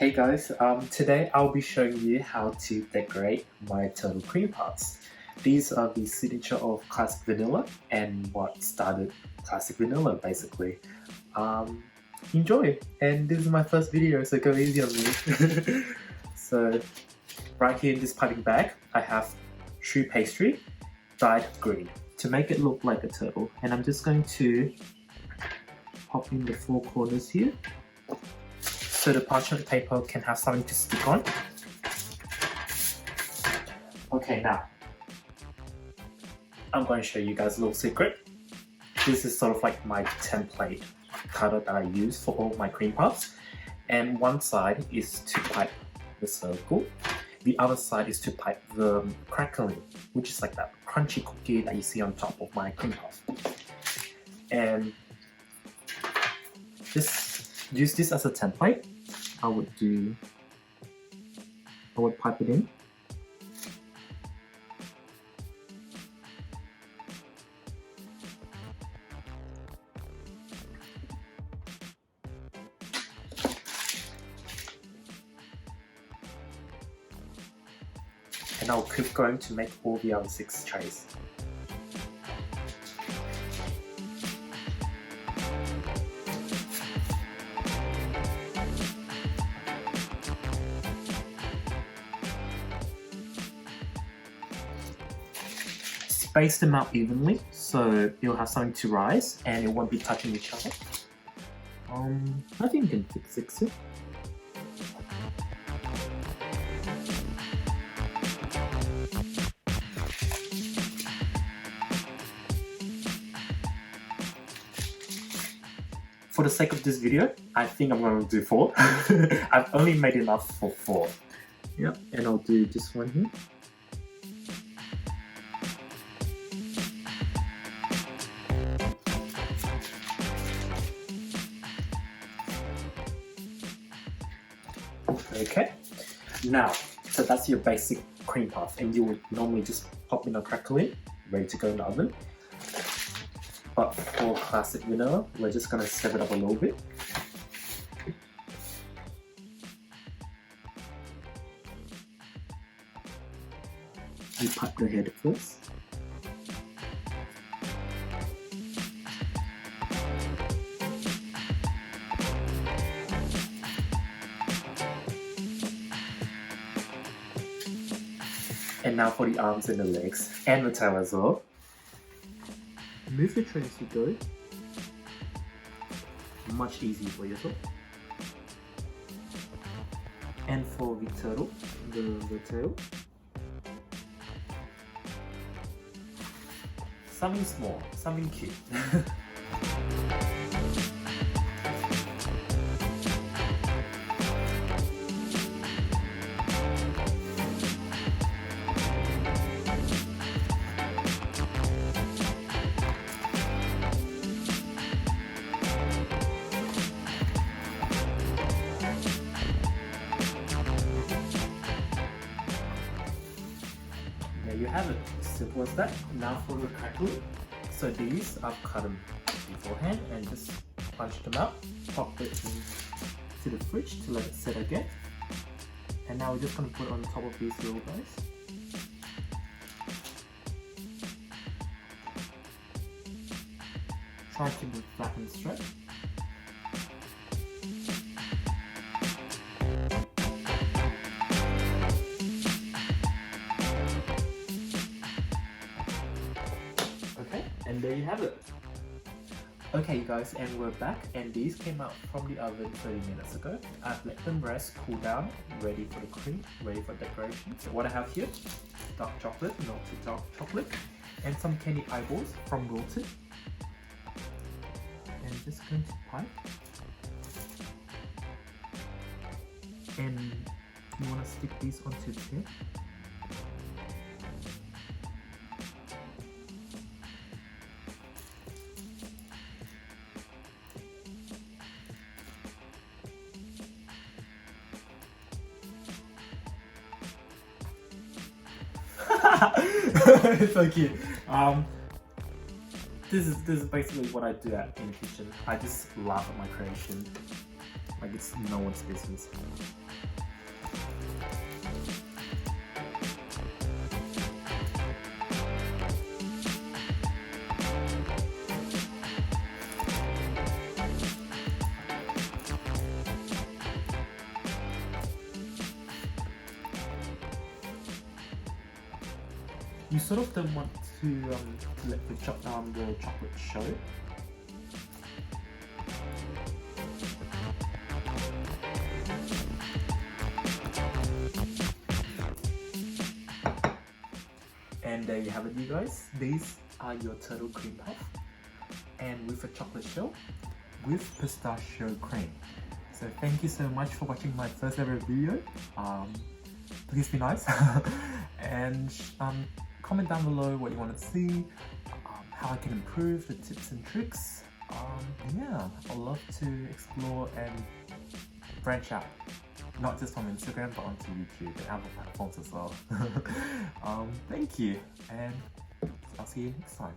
Hey guys, today I'll be showing you how to decorate my turtle cream puffs. These are the signature of ClassicVanilla and what started ClassicVanilla basically. Um, Enjoy! And this is my first video, so go easy on me. So right here in this piping bag, I have Choux Pastry dyed green to make it look like a turtle. And I'm just going to pop in the four corners here, so the parchment paper can have something to stick on. Okay, now I'm going to show you guys a little secret. This is sort of like my template cutter that I use for all my cream puffs. And one side is to pipe the circle. The other side is to pipe the crackling, which is like that crunchy cookie that you see on top of my cream puff. And just use this as a template. I would pipe it in. And I'll keep going to make all the other 6 trays. Space them out evenly so you'll have something to rise and it won't be touching each other. I think you can fix it. For the sake of this video, I think I'm going to do 4. I've only made enough for 4. Yep, and I'll do this one here. Okay, now, so that's your basic cream puff, and you would normally just pop in a crackle in, ready to go in the oven. But for ClassicVanilla, we're just going to step it up a little bit. You pipe the head first. And now for the arms and the legs, and the tail as well. Move the tray as you go. Much easier for yourself. And for the turtle, the tail. Something small, something cute. There you have it, simple as that. Now for the crackling. So these I've cut them beforehand and just punch them out, pop it into the fridge to let it set again. And now we're just going to put it on top of these little guys. Try to keep it flat and straight. And there you have it. Okay you guys, and we're back, and these came out from the oven 30 minutes ago. I've let them rest, cool down, ready for the cream, ready for decoration. So what I have here, dark chocolate, melted dark chocolate, and some candy eyeballs from Wilton. And just going to pipe. And you want to stick these onto the tin. It's so cute. This is basically what I do in the kitchen. I just laugh at my creation. Like it's no one's business. You sort of don't want to let the chocolate show. And there you have it, you guys. These are your turtle cream puff, and with a chocolate shell with pistachio cream. So thank you so much for watching my first ever video. Please be nice and comment down below what you want to see, how I can improve, the tips and tricks. Yeah, I'd love to explore and branch out, not just on Instagram but onto YouTube and other platforms as well. Thank you, and I'll see you next time.